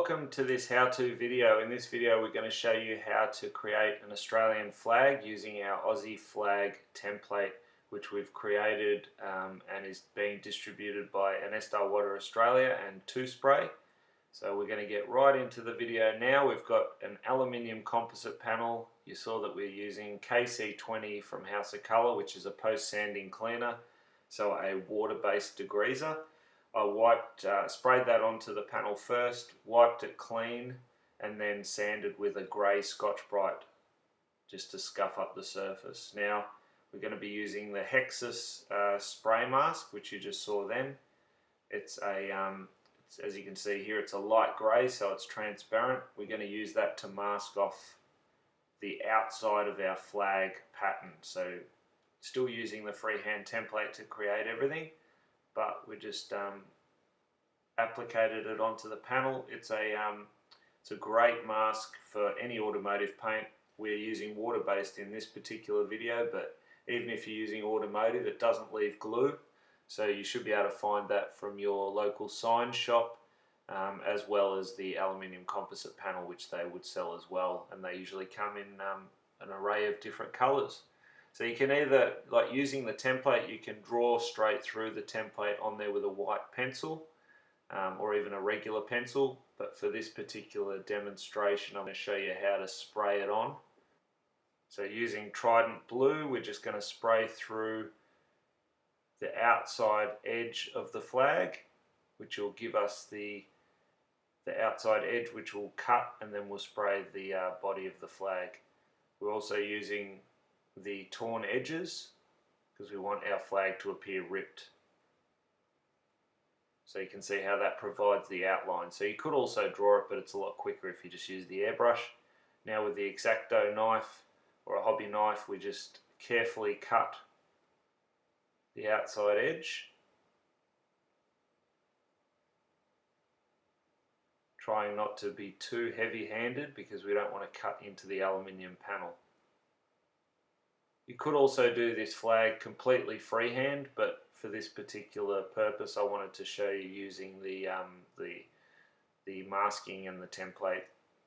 welcome to this how-to video. In this video we're going to show you how to create an Australian flag using our Aussie flag template, which we've created and is being distributed by Anest Iwata Australia and 2Spray. So we're going to get right into the video now. We've got an aluminium composite panel. You saw that we're using KC20 from House of Colour, which is a post-sanding cleaner, so a water-based degreaser. I sprayed that onto the panel first, wiped it clean, and then sanded with a grey Scotch-Brite just to scuff up the surface. Now we're going to be using the hexxus spray mask, which you just saw then. It's as you can see here, it's a light grey, so it's transparent. We're going to use that to mask off the outside of our flag pattern. So still using the freehand template to create everything, but we just applicated it onto the panel. It's a great mask for any automotive paint. We're using water-based in this particular video, but even if you're using automotive, it doesn't leave glue. So you should be able to find that from your local sign shop, as well as the aluminium composite panel, which they would sell as well, and they usually come in an array of different colours. So you can either, like using the template, you can draw straight through the template on there with a white pencil, or even a regular pencil, but for this particular demonstration I'm going to show you how to spray it on. So using Trident Blue, we're just going to spray through the outside edge of the flag, which will give us the outside edge, which will cut, and then we'll spray the body of the flag. We're also using the torn edges because we want our flag to appear ripped. So you can see how that provides the outline. So you could also draw it, but it's a lot quicker if you just use the airbrush. Now with the X-Acto knife or a hobby knife, we just carefully cut the outside edge, trying not to be too heavy-handed because we don't want to cut into the aluminium panel. You could also do this flag completely freehand, but for this particular purpose I wanted to show you using the masking and the template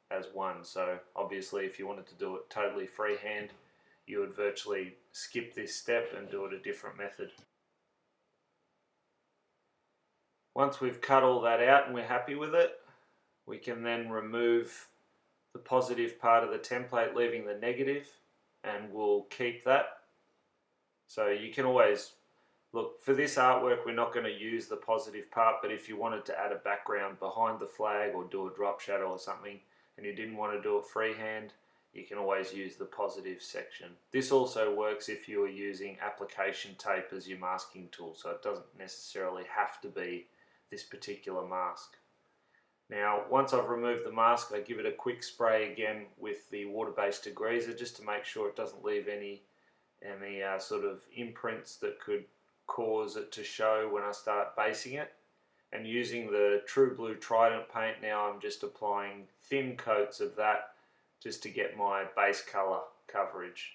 as one. So obviously if you wanted to do it totally freehand, you would virtually skip this step and do it a different method. Once we've cut all that out and we're happy with it, we can then remove the positive part of the template, leaving the negative, and we'll keep that. So you can always, look, for this artwork we're not going to use the positive part, but if you wanted to add a background behind the flag or do a drop shadow or something and you didn't want to do it freehand, you can always use the positive section. This also works if you are using application tape as your masking tool, so it doesn't necessarily have to be this particular mask. Now once I've removed the mask, I give it a quick spray again with the water-based degreaser just to make sure it doesn't leave any sort of imprints that could cause it to show when I start basing it. And using the True Blue Trident paint now, I'm just applying thin coats of that just to get my base colour coverage.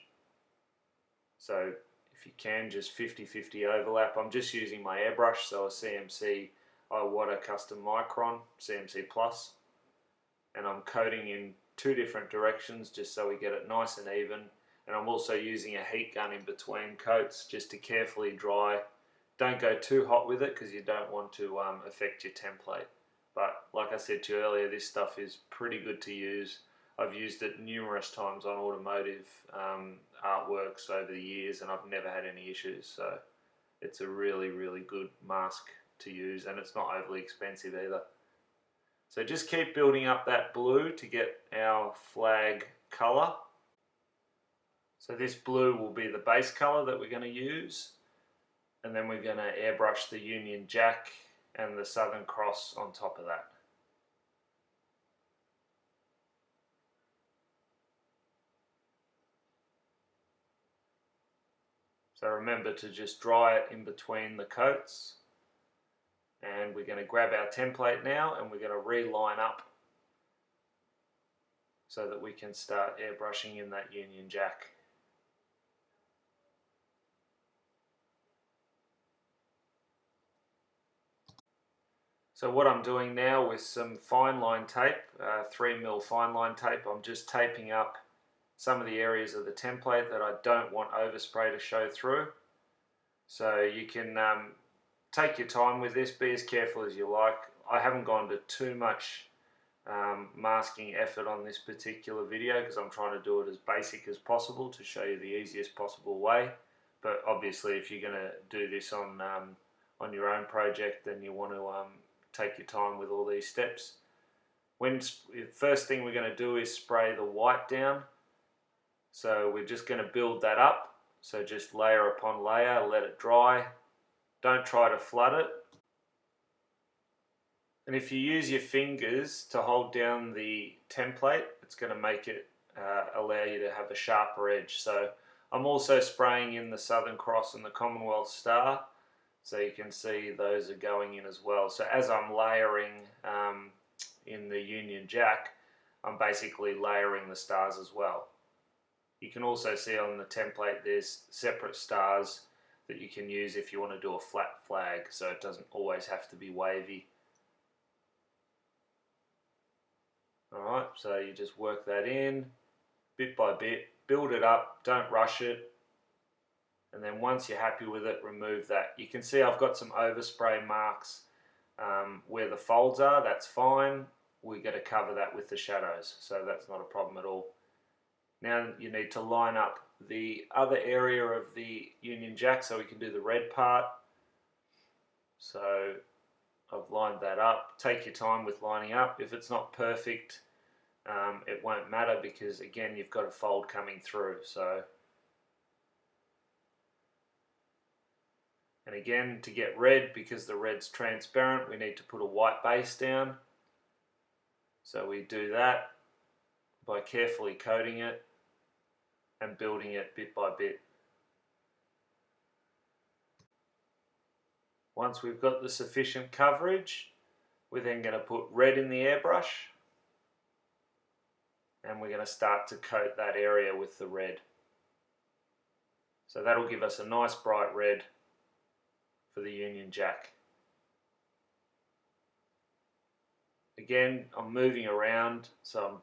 So if you can, just 50-50 overlap. I'm just using my airbrush, so a CMC Iwata Custom Micron CMC Plus, and I'm coating in two different directions just so we get it nice and even. And I'm also using a heat gun in between coats just to carefully dry. Don't go too hot with it because you don't want to affect your template. But like I said to you earlier, this stuff is pretty good to use. I've used it numerous times on automotive artworks over the years and I've never had any issues. So it's a really, really good mask to use, and it's not overly expensive either. So just keep building up that blue to get our flag colour. So this blue will be the base colour that we're going to use, and then we're going to airbrush the Union Jack and the Southern Cross on top of that. So remember to just dry it in between the coats. And we're going to grab our template now and we're going to reline up so that we can start airbrushing in that Union Jack. So what I'm doing now with some fine line tape, 3mm fine line tape, I'm just taping up some of the areas of the template that I don't want overspray to show through. So you can take your time with this, be as careful as you like. I haven't gone to too much masking effort on this particular video because I'm trying to do it as basic as possible to show you the easiest possible way. But obviously if you're going to do this on your own project, then you want to take your time with all these steps. First thing we're going to do is spray the white down. So we're just going to build that up. So just layer upon layer, let it dry. Don't try to flood it. And if you use your fingers to hold down the template, it's going to make it allow you to have a sharper edge. So I'm also spraying in the Southern Cross and the Commonwealth Star, so you can see those are going in as well. So as I'm layering in the Union Jack, I'm basically layering the stars as well. You can also see on the template there's separate stars that you can use if you want to do a flat flag, so it doesn't always have to be wavy. Alright, so you just work that in bit by bit, build it up, don't rush it, and then once you're happy with it, remove that. You can see I've got some overspray marks where the folds are. That's fine. We're going to cover that with the shadows, so that's not a problem at all. Now you need to line up the other area of the Union Jack so we can do the red part. So I've lined that up. Take your time with lining up. If it's not perfect, it won't matter because again you've got a fold coming through. So, and again, to get red, because the red's transparent, we need to put a white base down. So we do that by carefully coating it and building it bit by bit. Once we've got the sufficient coverage, we're then going to put red in the airbrush, and we're going to start to coat that area with the red. So that'll give us a nice bright red for the Union Jack. Again, I'm moving around, so I'm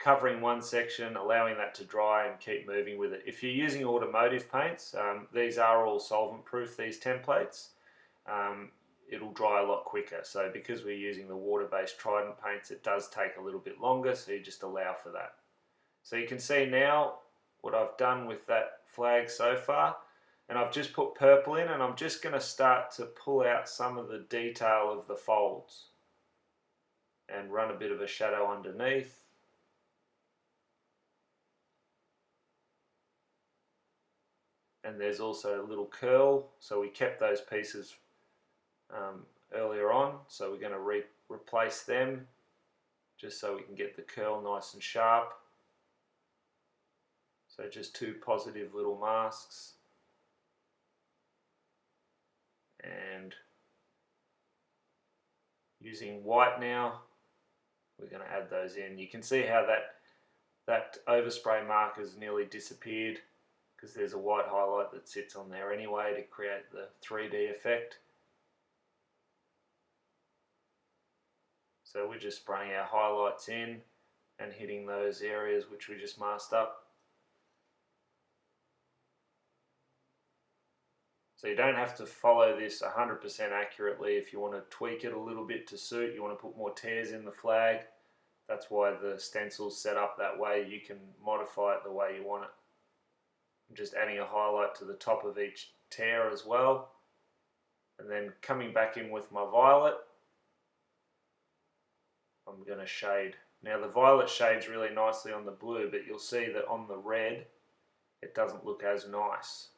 covering one section, allowing that to dry, and keep moving with it. If you're using automotive paints, these are all solvent proof, these templates. It'll dry a lot quicker. So because we're using the water-based Trident paints, it does take a little bit longer, so you just allow for that. So you can see now what I've done with that flag so far, and I've just put purple in, and I'm just going to start to pull out some of the detail of the folds and run a bit of a shadow underneath. And there's also a little curl, so we kept those pieces earlier on, so we're going to replace them just so we can get the curl nice and sharp. So just two positive little masks, and using white now, we're going to add those in. You can see how that overspray mark has nearly disappeared because there's a white highlight that sits on there anyway to create the 3D effect. So we're just spraying our highlights in and hitting those areas which we just masked up. So you don't have to follow this 100% accurately. If you want to tweak it a little bit to suit, you want to put more tears in the flag, that's why the stencil's set up that way. You can modify it the way you want it. I'm just adding a highlight to the top of each tear as well, and then coming back in with my violet, I'm going to shade. Now the violet shades really nicely on the blue, but you'll see that on the red it doesn't look as nice.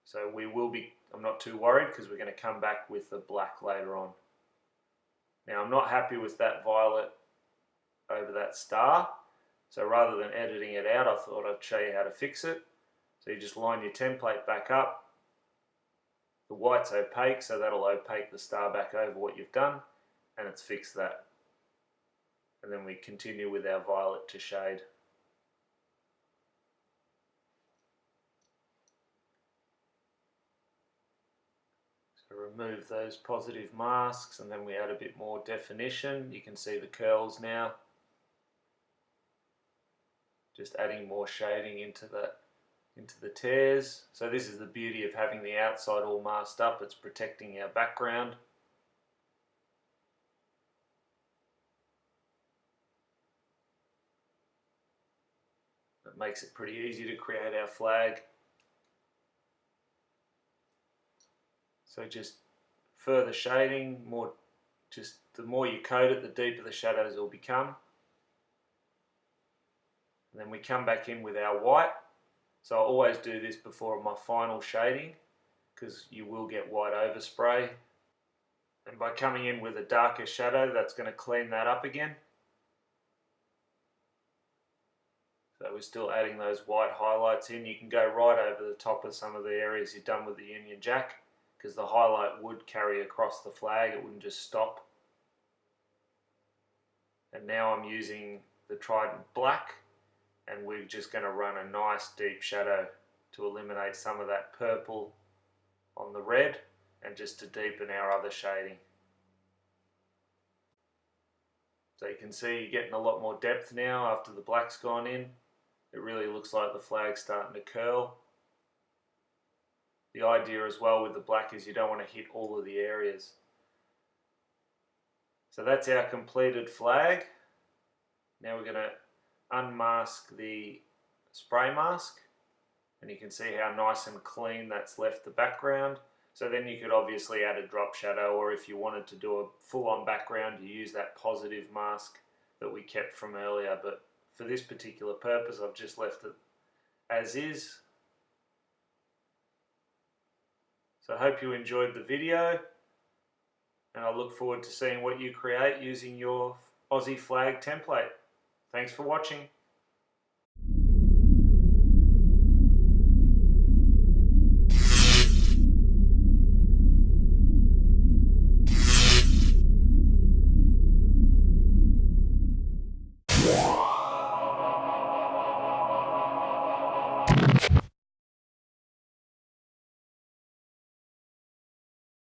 So I'm not too worried because we're going to come back with the black later on. Now I'm not happy with that violet over that star, so rather than editing it out, I thought I'd show you how to fix it. So you just line your template back up. The white's opaque, so that'll opaque the star back over what you've done, and it's fixed that. And then we continue with our violet to shade. remove those positive masks, and then we add a bit more definition. You can see the curls now. Just adding more shading into the tears. So this is the beauty of having the outside all masked up. It's protecting our background. It makes it pretty easy to create our flag. So just further shading, the more you coat it, the deeper the shadows will become. And then we come back in with our white. So I always do this before my final shading, because you will get white overspray. And by coming in with a darker shadow, that's going to clean that up again. So we're still adding those white highlights in. You can go right over the top of some of the areas you've done with the Union Jack, because the highlight would carry across the flag, it wouldn't just stop. And now I'm using the Trident Black, and we're just going to run a nice deep shadow to eliminate some of that purple on the red, and just to deepen our other shading. So you can see you're getting a lot more depth now after the black's gone in. It really looks like the flag's starting to curl. The idea as well with the black is you don't want to hit all of the areas. So that's our completed flag. Now we're going to unmask the spray mask, and you can see how nice and clean that's left the background. So then you could obviously add a drop shadow, or if you wanted to do a full-on background, you use that positive mask that we kept from earlier. But for this particular purpose, I've just left it as is. So I hope you enjoyed the video, and I look forward to seeing what you create using your Aussie flag template. Thanks for watching.